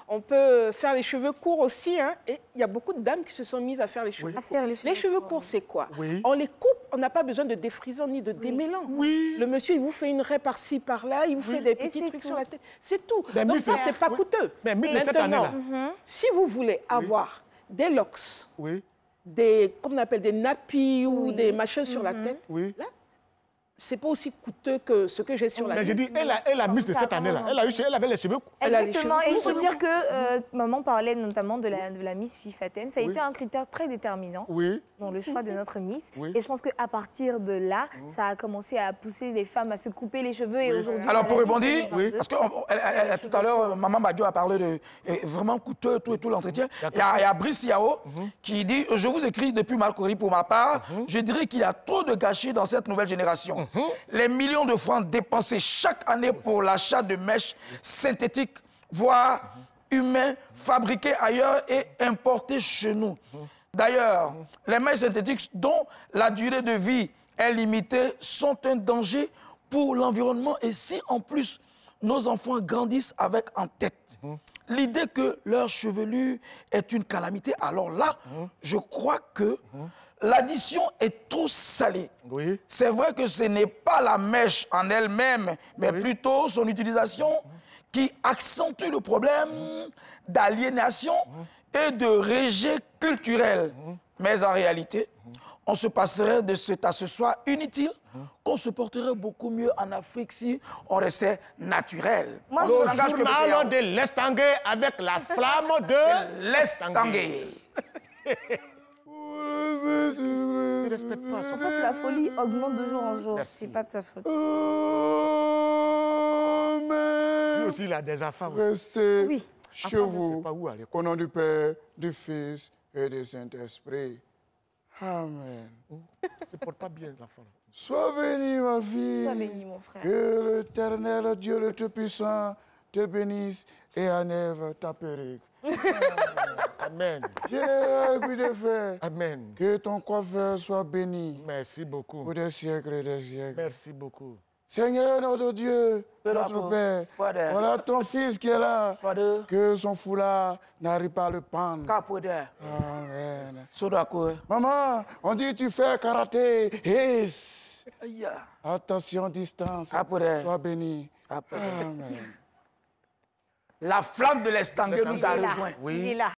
on peut faire les cheveux courts aussi. Hein » Et il y a beaucoup de dames qui se sont mises à faire les cheveux courts. Les cheveux courts, c'est quoi? On les coupe, on n'a pas besoin de défrisant ni de démêlant. Le monsieur, il vous fait une raie par-ci, par-là, il vous fait des petits trucs sur la tête. C'est tout. Donc ça, c'est pas coûteux. Mais cette année-là. Si vous voulez avoir des locks, comme on appelle des nappies ou des machins sur la tête, là, c'est pas aussi coûteux que ce que j'ai sur la tête. Mais j'ai dit, elle a mis de cette année-là. Elle avait les cheveux. Exactement. Et il faut dire que maman parlait notamment de la Miss FIFATEM. Ça a été un critère très déterminant dans le choix de notre Miss. Et je pense qu'à partir de là, ça a commencé à pousser les femmes à se couper les cheveux. Et aujourd'hui, alors pour rebondir, parce que tout à l'heure, maman Badio a parlé de vraiment coûteux tout l'entretien. Il y a Brice Yao qui dit, je vous écris depuis Malcory pour ma part, je dirais qu'il y a trop de gâchis dans cette nouvelle génération. Les millions de francs dépensés chaque année pour l'achat de mèches synthétiques, voire humains, fabriquées ailleurs et importées chez nous. D'ailleurs, les mèches synthétiques dont la durée de vie est limitée sont un danger pour l'environnement. Et si en plus nos enfants grandissent avec en tête l'idée que leur chevelure est une calamité, alors là, je crois que l'addition est trop salée. C'est vrai que ce n'est pas la mèche en elle-même, mais plutôt son utilisation qui accentue le problème d'aliénation et de rejet culturel. Mais en réalité, on se passerait de cet accessoire inutile qu'on se porterait beaucoup mieux en Afrique si on restait naturel. Moi, le journal de l'Estangé avec la flamme de l'Estangé. Tu respectes pas. En fait, la folie augmente de jour en jour. C'est pas de sa faute. Lui aussi, il a des enfants. Restez chez vous. Au nom du Père, du Fils et du Saint-Esprit. Amen. Tu ne portes pas bien l'enfant. Sois béni, ma fille. Sois béni, mon frère. Que l'Éternel, Dieu le Tout-Puissant, te bénisse et enlève ta perruque. Amen. Général Guy de Fer. Amen. Que ton coiffeur soit béni. Merci beaucoup. Pour des siècles et des siècles. Merci beaucoup. Seigneur notre Dieu, notre Père, voilà ton fils qui est là. Que son foulard n'arrive pas à le pendre. Amen. Maman, on dit tu fais karaté. Yes. Attention, distance. Sois béni. Amen. La flamme de l'Estangé nous a rejoints. Il est là.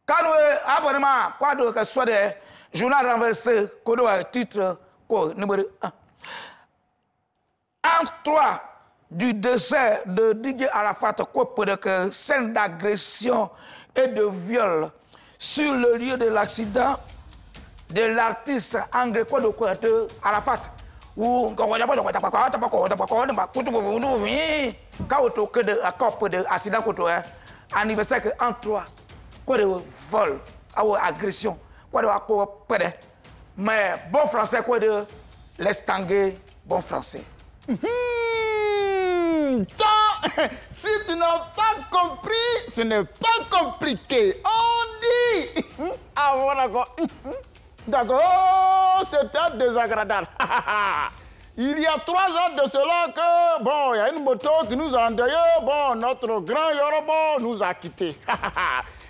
Quand nous abonnement, quoi de que soit des journal renversé, qu'on a titre numéro 1. En 3, du décès de Didier Arafat, que scène d'agression et de viol sur le lieu de l'accident de l'artiste anglais de Arafat. Ou quand de accident anniversaire en trois quoi de vol ou agression quoi de mais bon français quoi de laisse tanguer bon français. Si tu n'as pas compris, ce n'est pas compliqué. On dit. Ah voilà quoi. D'accord, c'était désagréable. Il y a 3 ans de cela que, bon, il y a une moto qui nous a endeuillés. Bon, notre grand Yorobo nous a quittés.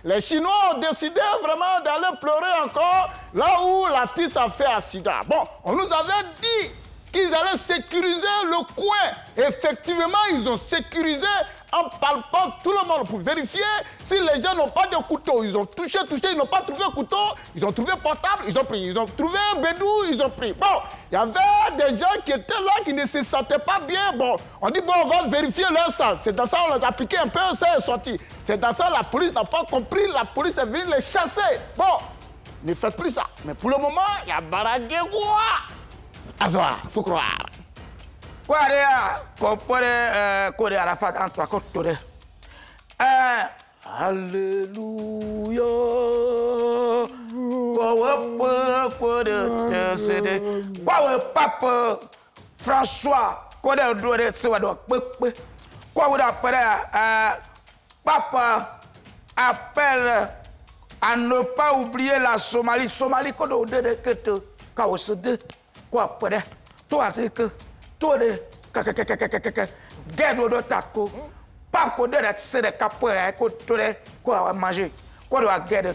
Les Chinois ont décidé vraiment d'aller pleurer encore là où l'artiste a fait accident. Bon, on nous avait dit qu'ils allaient sécuriser le coin. Effectivement, ils ont sécurisé en palpant tout le monde pour vérifier si les gens n'ont pas de couteau. Ils ont touché, ils n'ont pas trouvé couteau, ils ont trouvé portable, ils ont pris. Ils ont trouvé bédou, ils ont pris. Bon, il y avait des gens qui étaient là, qui ne se sentaient pas bien. Bon, on dit, bon, on va vérifier leur sang. C'est dans ça on les a piqué un peu, ça est sorti. C'est dans ça la police n'a pas compris, la police est venue les chasser. Bon, ne faites plus ça. Mais pour le moment, il y a baragué quoi. Azoa, faut croire. Quoi Arafat en 3 côtés. Alléluia. Quoi Pape François, quoi Papa appelle à ne pas oublier la Somalie. Somalie, quoi de quoi toi que toi de guerre de taco pas pour de c'est des capeurs quoi manger quoi doit guerre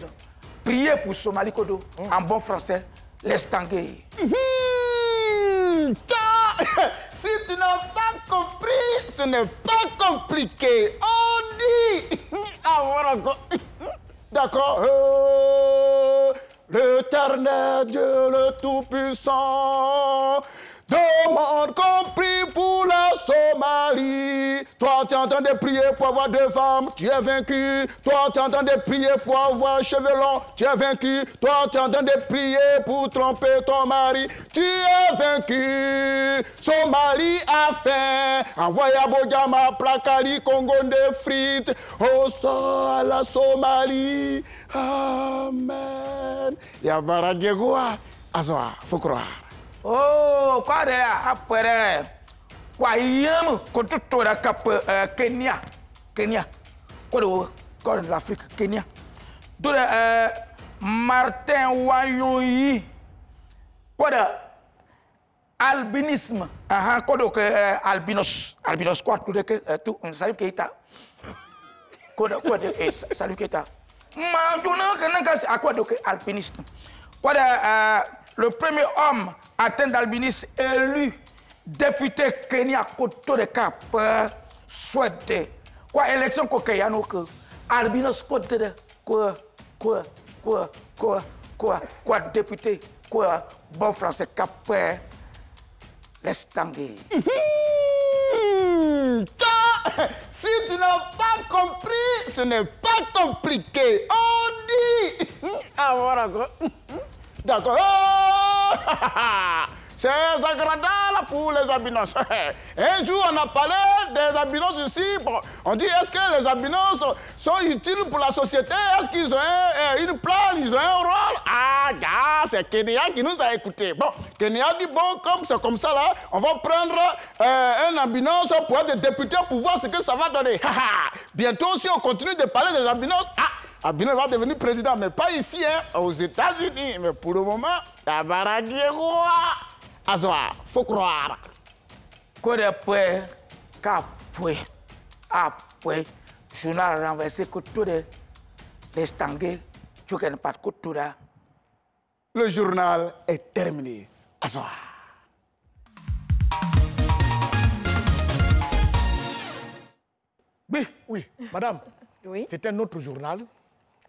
prier pour Somalie en bon français laisse tanguer. Si tu n'as pas compris, ce n'est pas compliqué. On dit. Ah voilà. D'accord. L'Éternel Dieu le Tout-Puissant demande compris pour la Somalie. Toi, tu es en train de prier pour avoir 2 femmes, tu es vaincu. Toi, tu es en train de prier pour avoir cheveux longs, tu es vaincu. Toi, tu es en train de prier pour tromper ton mari, tu es vaincu. Somalie a faim. Envoyez à Bojama, Plakali, Congo de frites. Au sort à la Somalie. Amen. Yabaragegua. Azoa, faut croire. Oh, quoi de après quoi yam quand tu la cap Kenya quoi de l'Afrique Kenya de Martin Wayoyi quoi de albinisme quoi de albinos quoi tout Salif Keita quoi de Salif Keita à quoi de alpinisme quoi de le premier homme atteint d'albinisme élu député Kenya Koto de Cap souhaité quoi élection Kokeyano que albinos côté de quoi député quoi bon français Cap laisse tanguer. Si tu n'as pas compris, ce n'est pas compliqué. On dit. Ah voilà quoi. D'accord. C'est agréable pour les albinos. Un jour, on a parlé des albinos ici. Bon, on dit, est-ce que les albinos sont utiles pour la société? Est-ce qu'ils ont une place? Ils ont un rôle? Ah, gars, c'est Kenya qui nous a écoutés. Bon, Kenya dit, bon, comme c'est comme ça, là, on va prendre un albinos pour être député pour voir ce que ça va donner. Bientôt, si on continue de parler des albinos, Albinos va devenir président, mais pas ici, hein, aux États-Unis. Mais pour le moment, Tabaragieroa. Azoa, faut croire. Quoi d'après, après, journal renversé, que tout les stangués, tu ne pas de couteau là. Le journal est terminé. Azoa. Oui, madame. Oui. C'est un autre journal.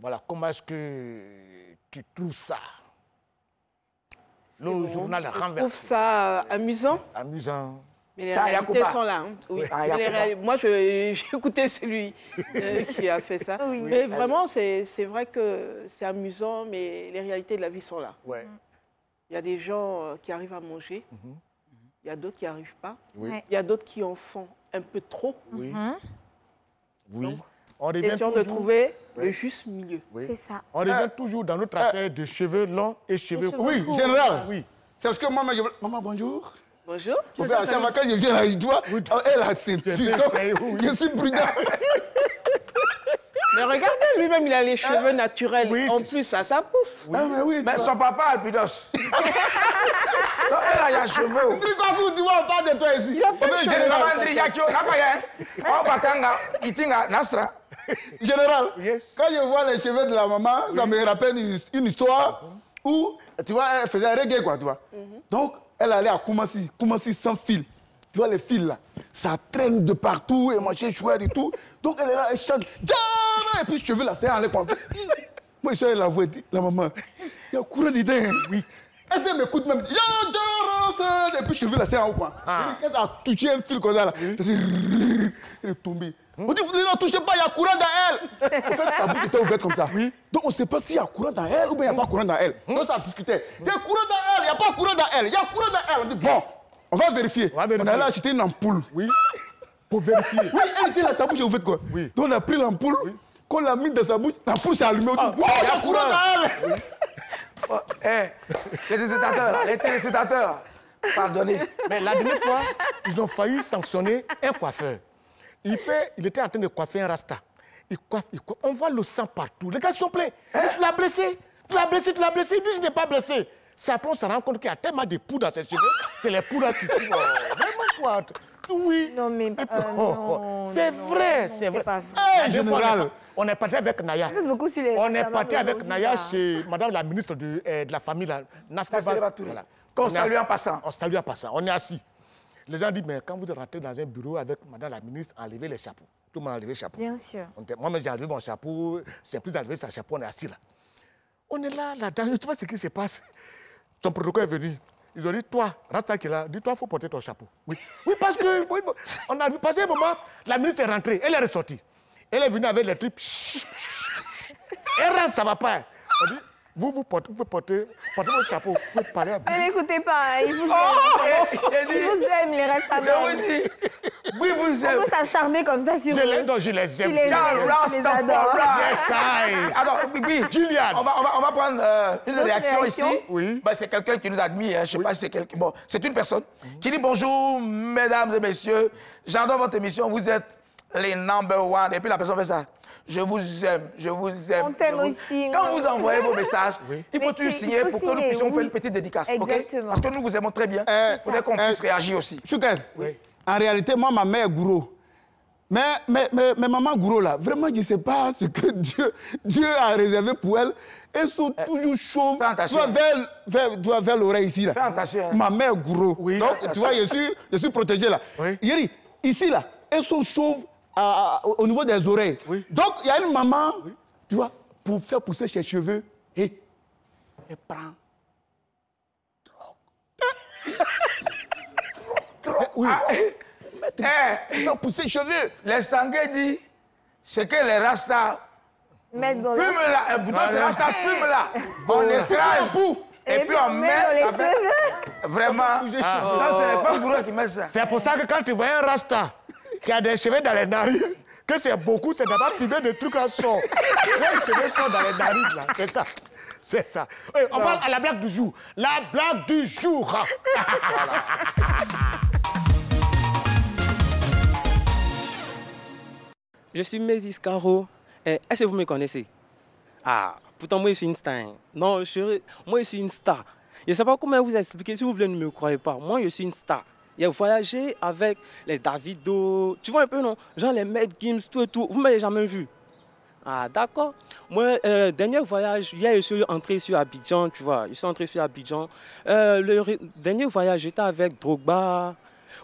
Voilà, comment est-ce que tu trouves ça? Le journal renversé. Je trouve ça amusant. Amusant. Mais les réalités sont là. Hein. Oui. Moi, j'ai écouté celui qui a fait ça. Oui. Mais vraiment, c'est vrai que c'est amusant, mais les réalités de la vie sont là. Ouais. Il y a des gens qui arrivent à manger. Il y a d'autres qui n'y arrivent pas. Oui. Il y a d'autres qui en font un peu trop. Oui. Oui. Donc, on essayons de trouver le juste milieu. Oui. C'est ça. On revient toujours dans notre affaire de cheveux longs et cheveux courts. Oui, général. Oui. C'est ce que maman... Maman, bonjour. Bonjour. Quand je viens là, tu vois, elle a ceinture. Je suis prudent. Mais regardez, lui-même, il a les cheveux naturels. Oui. En plus, ça pousse. Oui. Mais son papa, Alpidos. Elle a les cheveux. Tu vois, on parle de toi ici. Général, quand je vois les cheveux de la maman, ça me rappelle une histoire où, tu vois, elle faisait un reggae, quoi, tu vois. Donc, elle allait à Koumassi sans fil. Tu vois les fils là, ça traîne de partout, et machin chouette et tout. Donc elle est là, elle chante. Et puis cheveux là, c'est en l'air. Moi, je la voix, la maman. Il y a courant d'idées. Oui. Elle m'écoute même. Et puis cheveux là, c'est en haut. Elle a touché un fil comme ça là. Elle est tombée. On dit, ne touchez pas, il y a courant dans elle. En fait, sa bouche était ouverte comme ça. Oui. Donc on ne sait pas s'il y a courant dans elle ou bien il n'y a pas courant dans elle. Donc ça discutait. Il y a courant dans elle, il n'y a pas courant dans elle. Il y a courant dans elle. On dit, bon. On va vérifier. On est allé acheter une ampoule. Oui. Pour vérifier. Oui, elle était là, sa bouche est ouverte quoi. Oui. Donc on a pris l'ampoule. Oui. Quand on l'a mis dans sa bouche, l'ampoule s'est allumée. On dit, il y a courant dans elle. Les téléspectateurs, pardonnez. Mais la dernière fois, ils ont failli sanctionner un coiffeur. Il était en train de coiffer un rasta. Il coiffe. On voit le sang partout. Les gars sont pleins. Tu l'as blessé. Tu l'as blessé. Il dit, je n'ai pas blessé. C'est après on se rend compte qu'il y a tellement de poudre dans ses cheveux. C'est les poudres qui font. Vraiment quoi. Oui. Non, mais c'est vrai, c'est vrai. Pas vrai. Général, on est parti avec Naya. On est parti avec Naya chez madame la ministre de la famille, Nastaba. Voilà. On salue en passant. On salue en passant. On est assis. Les gens disent, mais quand vous rentrez dans un bureau avec madame la ministre, enlevez les chapeaux. Tout le monde a enlevé le chapeau. Bien sûr. Moi, j'ai enlevé mon chapeau. C'est plus enlevé sa chapeau. On est assis là. On est là, je ne sais pas ce qui se passe. Son protocole est venu. Ils ont dit, toi, Rasta qui est là, dis-toi, il faut porter ton chapeau. Oui, parce que, on a vu passer un moment, la ministre est rentrée, elle est ressortie. Elle est venue avec les trucs. Elle rentre, ça ne va pas. On dit, vous pouvez porter votre chapeau, vous pouvez parler un peu. Ne l'écoutez pas, il vous aime. Il vous aime, il reste à même. Oui, vous aime. On peut s'acharner comme ça sur eux. Non, je les aime. Je les adore. Alors, oui, Julian, on va prendre une réaction ici. Oui. Ben, c'est quelqu'un qui nous admire. Je ne sais pas si c'est quelqu'un. Bon, c'est une personne qui dit bonjour, mesdames et messieurs. J'adore votre émission. Vous êtes les number one. Et puis la personne fait ça. Je vous aime, je vous aime. On t'aime aussi. Quand vous envoyez vos messages, il faut toujours signer pour que nous puissions faire une petite dédicace. Exactement. Parce que nous vous aimons très bien. Il faudrait qu'on puisse réagir aussi. Chouken, en réalité, moi, ma mère est gourou. Mais maman gourou, là, vraiment, je ne sais pas ce que Dieu a réservé pour elle. Elles sont toujours chauves. Tu vois, vers l'oreille ici, là. Fais attention. Ma mère gourou. Oui. Donc, tu vois, je suis protégé, là. Oui. Yeri, ici, là, elles sont chauves. Au niveau des oreilles. Oui. Donc, il y a une maman, tu vois, pour faire pousser ses cheveux, et elle prend drogue. Oui. Pour faire pousser les cheveux. Les sanguins disent, c'est que les rastas fument là. Les rastas fument là. On écrase. Et puis on met dans les cheveux. Vraiment. C'est les femmes bourrées qui mettent ça. C'est pour ça que quand tu vois un rasta qui a des cheveux dans les narines, que c'est beaucoup, c'est d'abord fumer des trucs là sont. Les cheveux sont dans les narines là, c'est ça. C'est ça. On parle à la blague du jour. La blague du jour. Voilà. Je suis Métis Caro. Est-ce que vous me connaissez? Ah, pourtant moi je suis une star. Non, moi je suis une star. Je ne sais pas comment vous expliquer si vous voulez ne me croyez pas. Moi je suis une star. J'ai voyagé avec les Davido, tu vois un peu non? Genre les Mad Games, tout et tout. Vous ne m'avez jamais vu. Ah d'accord. Moi, dernier voyage, hier je suis entré sur Abidjan, tu vois. Je suis entré sur Abidjan. Le dernier voyage, j'étais avec Drogba,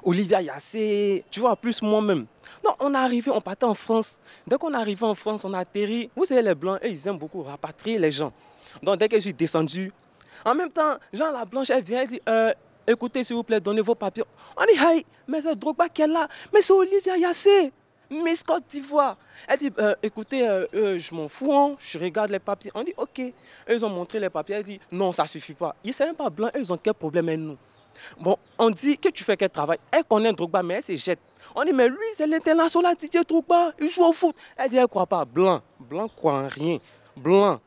Olivia Yassé, tu vois, plus moi-même. Non, on est arrivé, on partait en France. Dès qu'on est arrivé en France, on a atterri. Vous savez, les Blancs, eux, ils aiment beaucoup rapatrier les gens. Donc dès que je suis descendu, en même temps, Jean la Blanche, elle vient, elle dit, écoutez, s'il vous plaît, donnez vos papiers. On dit, hey, mais c'est Drogba qui est là. Mais c'est Olivia Yassé, Miss Côte d'Ivoire. Elle dit, écoutez, je m'en fous, hein, je regarde les papiers. On dit, ok. Eux, ils ont montré les papiers. Elle dit, non, ça ne suffit pas. Ils ne sont même pas blancs, eux, ils ont quel problème avec nous? Bon, on dit que tu fais quel travail? Elle connaît Drogba, mais elle se jette. On dit, mais lui, c'est l'international Didier Drogba. Il joue au foot. Elle dit, elle ne croit pas. Blanc. Blanc croit en rien. Blanc.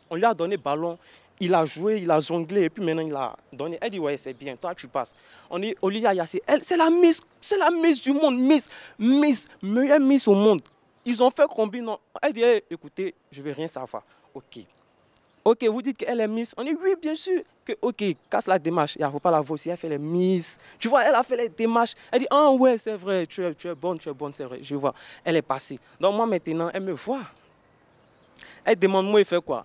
On lui a donné ballon. Il a joué, il a jonglé, et puis maintenant il a donné. Elle dit, ouais, c'est bien, toi tu passes. On dit, Olivia Yassé, elle, c'est la Miss du monde, meilleure Miss au monde. Ils ont fait combien? Non. Elle dit, hey, écoutez, je ne veux rien savoir. Ok. Ok, vous dites qu'elle est Miss. On dit, oui, bien sûr. Que, ok, casse la démarche. Il ne faut pas la voir aussi, elle fait les Miss. Tu vois, elle a fait les démarches. Elle dit, ah ouais, c'est vrai, tu es bonne, c'est vrai. Je vois, elle est passée. Donc moi maintenant, elle me voit. Elle demande, moi, il fait quoi?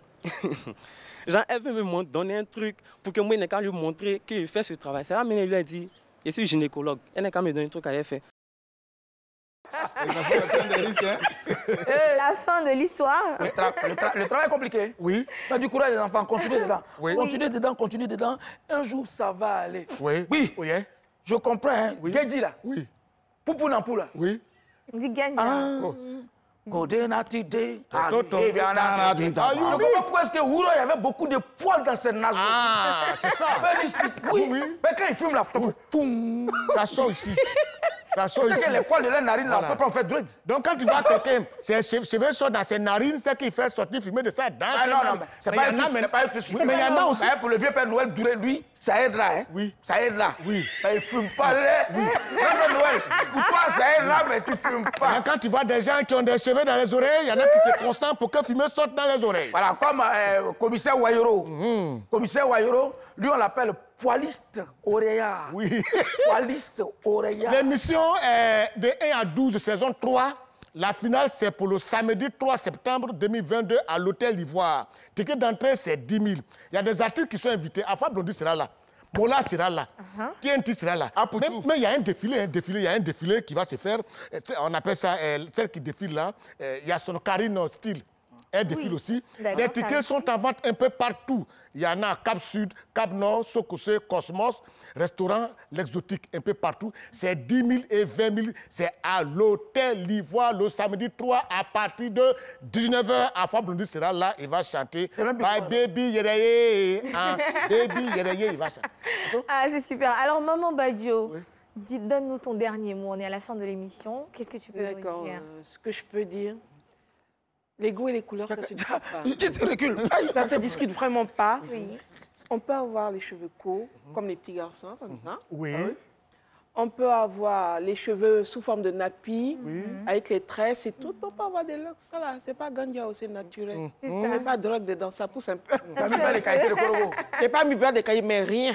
Genre, elle veut me donner un truc pour que moi, je n'ai qu'à lui montrer qu'il fait ce travail. C'est là, mais elle lui a dit, je suis gynécologue. Elle n'a qu'à me donner un truc qu'elle a fait. La fin de l'histoire. Le travail est compliqué. Oui. Mais du courage, les enfants, continuez dedans. Oui. Continuez dedans. Un jour, ça va aller. Oui. Oui. Oui. Je comprends, hein. Oui. Gedji, là. Oui. Poupou Nampou, là. Oui. On dit gagne. Je comprends pourquoi est-ce que Ouro, il y avait beaucoup de poils dans ses naseaux. Ah, c'est ça. Oui. Oui. Mais quand il fume, là, Ça sort ici. Ça sort c'est ici. que les poils de la narine, là, Voilà. on peut pas faire dread. Donc quand tu vois quelqu'un, ses cheveux sortent dans ses narines, c'est qu'il fait sortir fumer de ça dans ses narines. Non, c'est pas tout ce qu'il fait. Mais il y en a aussi. Pour le vieux Père Noël Duré, lui, ça aide là. Hein? Oui. Ça aide là. Oui. Mais il fume pas là. Oui. Père Noël, pour toi, ça aide là, mais tu fumes pas. Quand tu vois des gens qui ont des cheveux dans les oreilles, il y en a qui se concentrent pour que le fumer sorte dans les oreilles. Voilà, comme commissaire Wayoro. Commissaire Wayoro, lui, on l'appelle poiliste oreillard. Oui. Poiliste oreillard. L'émission est de 1 à 12, saison 3. La finale, c'est pour le samedi 3 septembre 2022 à l'Hôtel Ivoire. Ticket d'entrée, c'est 10 000. Il y a des artistes qui sont invités. Alpha Blondy sera là. Mola sera là. TNT sera là. Mais il y a un défilé qui va se faire. On appelle ça, celle qui défile là. Il y a son Karine Style. Elle défile aussi. Les tickets sont en vente un peu partout. Il y en a à Cap Sud, Cap Nord, Sokosé, Cosmos, restaurant, l'exotique, un peu partout. C'est 10 000 et 20 000. C'est à l'Hôtel L'Ivoire le samedi 3 à partir de 19h. Alpha Blondy sera là, il va chanter. Bye baby yereye. Baby yereye, il va chanter. Ah, c'est super. Alors, Maman Badio, donne-nous ton dernier mot. On est à la fin de l'émission. Qu'est-ce que tu peux nous dire? Ce que je peux dire, les goûts et les couleurs, ça se discute pas. Recule. Ça se discute vraiment pas. Oui. On peut avoir les cheveux courts, comme les petits garçons, comme ça. Oui. On peut avoir les cheveux sous forme de nappy, avec les tresses et tout. On peut avoir des locks, ça là, c'est pas gandia, c'est naturel. Il n'y a pas de drogue dedans, ça pousse un peu. T'as mis pas les cahiers de Korobo. J'ai pas mis pas de cahiers, mais rien.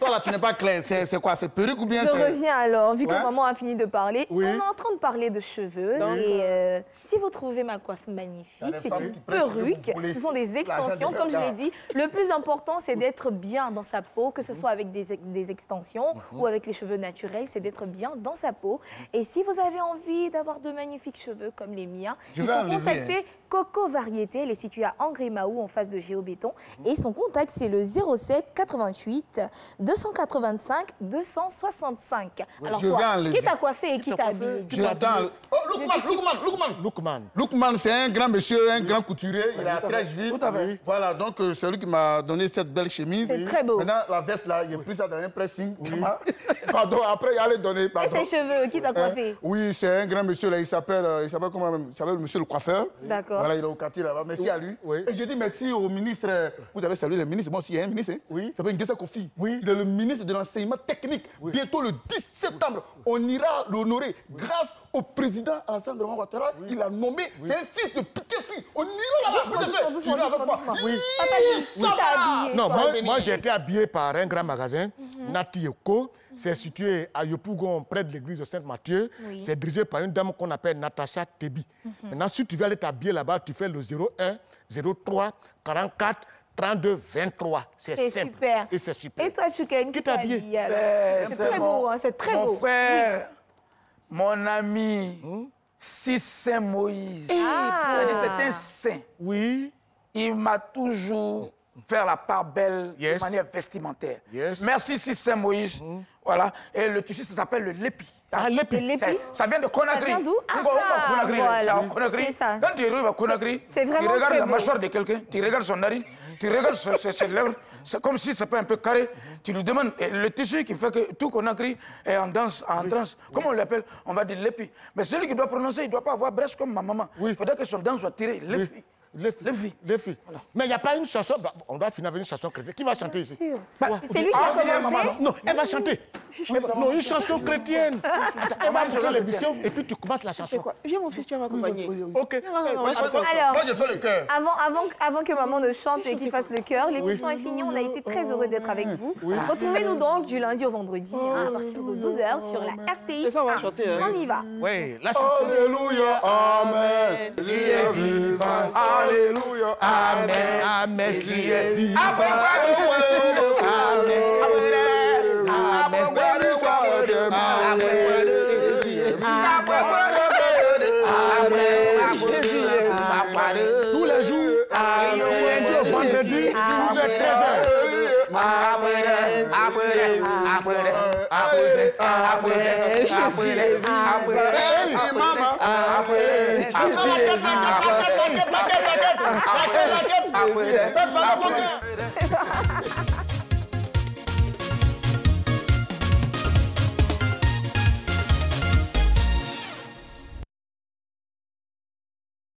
Toi là, tu n'es pas clair. C'est quoi? C'est perruque ou bien Je c'est... reviens alors, vu que maman a fini de parler. Oui. On est en train de parler de cheveux. Et si vous trouvez ma coiffe magnifique, c'est une perruque. Ce sont des extensions, comme je l'ai dit. Le plus important, c'est d'être bien dans sa peau, que ce soit avec des extensions ou avec les cheveux naturels, c'est d'être bien dans sa peau. Et si vous avez envie d'avoir de magnifiques cheveux comme les miens, il faut contacter Coco Variété. Elle est située à Angrémaou, en face de Géobéton. Et son contact, c'est le 07 88 285 265. Alors toi, qui t'a coiffé et qui t'a habillé? Lookman, c'est un grand monsieur, un grand couturier. Il a 13 vies. Voilà, donc c'est lui qui m'a donné cette belle chemise. C'est très beau. Maintenant, la veste là, il a pris ça dans un pressing. Pardon, après, il allait donner. Et tes cheveux, qui t'a coiffé? Oui, c'est un grand monsieur là. Il s'appelle comment même? Il s'appelle monsieur le coiffeur. D'accord. Voilà, il est au quartier là-bas. Merci à lui. Et je dis merci au ministre. Vous avez salué le ministre. Moi aussi, il y a un ministre. Oui. Il s'appelle Nguessa Kofi. Oui. Il est le ministre de l'enseignement technique. Bientôt le 10 septembre, on ira l'honorer grâce au président Alassane Draman Ouattara. Il a nommé. C'est un fils de Pikessi. On ira là-bas. Doucement. Oui. Non, moi j'ai été habillé par un grand magasin, Nati Co. C'est situé à Yopougon, près de l'église de Saint-Mathieu. C'est dirigé par une dame qu'on appelle Natacha Tebi. Maintenant, si tu veux aller t'habiller là-bas, tu fais le 01 03 44 32 23. C'est simple. Super. Et c'est super. Et toi, Chouken, qui t'a habillé? C'est très beau, c'est très beau. Mon frère, mon ami, si Saint-Moïse, c'est un saint. Oui. Il m'a toujours faire la part belle de manière vestimentaire. Merci, si c'est Moïse. Voilà. Et le tissu, ça s'appelle le lépi. Ah, lépi. Ça vient de Conakry. Ça vient d'où? C'est ça. Quand tu arrives à Conakry, tu regardes la mâchoire de quelqu'un, tu regardes son narine, tu regardes ses lèvres, c'est comme si c'est pas un peu carré. Tu lui demandes, et le tissu qui fait que tout Conakry est en danse, en transe. Comment on l'appelle? On va dire lépi. Mais celui qui doit prononcer, il ne doit pas avoir brèche comme ma maman. Il faudrait que son dent soit tirée. Lépi. Les filles. Voilà. Mais il n'y a pas une chanson, on doit finir avec une chanson chrétienne. Qui va chanter ici? C'est lui qui a commencé. Non, elle va chanter. Non, une chanson chrétienne. Elle va jouer l'émission et puis tu commences la chanson. Viens mon fils, tu vas m'accompagner. Ok. Alors, moi je fais le cœur. Avant que maman ne chante et qu'il fasse le cœur, l'émission est finie. On a été très heureux d'être avec vous. Retrouvez-nous donc du lundi au vendredi à partir de 12h sur la RTI. Ça, on va chanter. On y va. Oui, la chanson. Alléluia, Amen. Il est vivant. Alléluia, Amen, Amen, qui est vivant. Tous les jours, du lundi au vendredi, 12h-13h. Après.